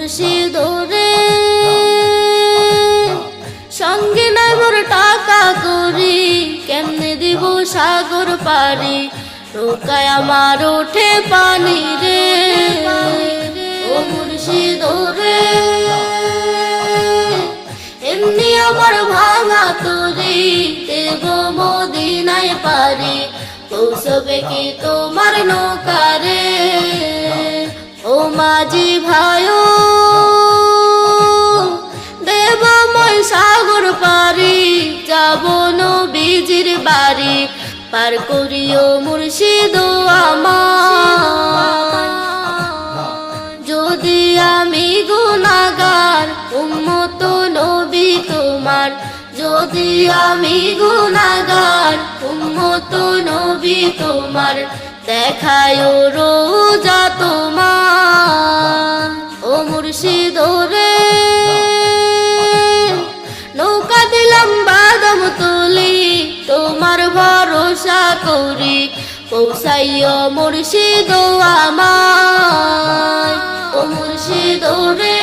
মুর্শিদ রে সঙ্গে নাই মোর টাকা করি, কেমনে দিব সাগর পারি, নৌকায় আমার ওঠে পানি রে। ও মুর্শিদ রে এমনি আমার ভাঙা তরি, দেব মদিনায় পারি, পৌঁছবে কি তোমার নৌকা রে। ও মাঝি ভাইও দেব মই সাগর পারি, যাব নবীজির বাড়ি, পার করিও মুর্শিদ আমার। যদি আমি গুনাহগার উম্মত নবী তোমার, যদি আমি গুনাহগার উম্মত নবী তোমার, দেখায়ও রোজা তোমার। ও মুর্শিদ রে নৌকা দিলাম বাদাম তুলি, তোমার ভরসা করি, পৌঁছাইও মুর্শিদ আমার। ও মুর্শিদ রে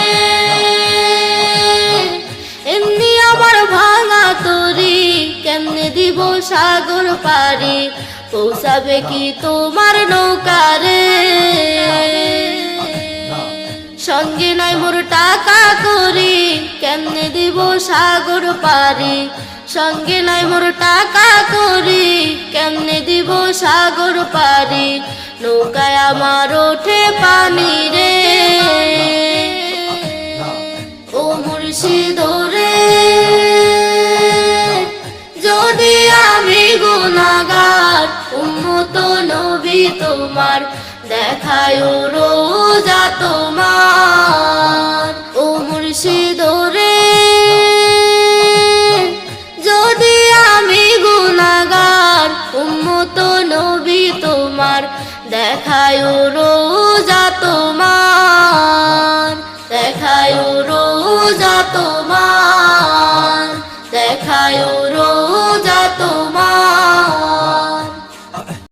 এমনি আমার ভাঙা তরি, কেমনে দিব সাগর পারি, পৌঁছাবে কি তোমার নৌকা রে। সঙ্গে নাই মোর টাকা করি, কেমনে দিব সাগর পারি, সঙ্গে নাই মোর টাকা করি, কেমনে দিব সাগর পারি, নৌকায় আমার ওঠে পানি রে। ও মুর্শিদ রে যদি আমি গুনাহগার উম্মত নবী তোমার, দেখায়ও রোজা তোমার। ও মুর্শিদ রে যদি আমি গুনাহগার উম্মত নবী তোমার, দেখায়ও রোজা তোমার, দেখায়ও রোজা তোমার, দেখায়ও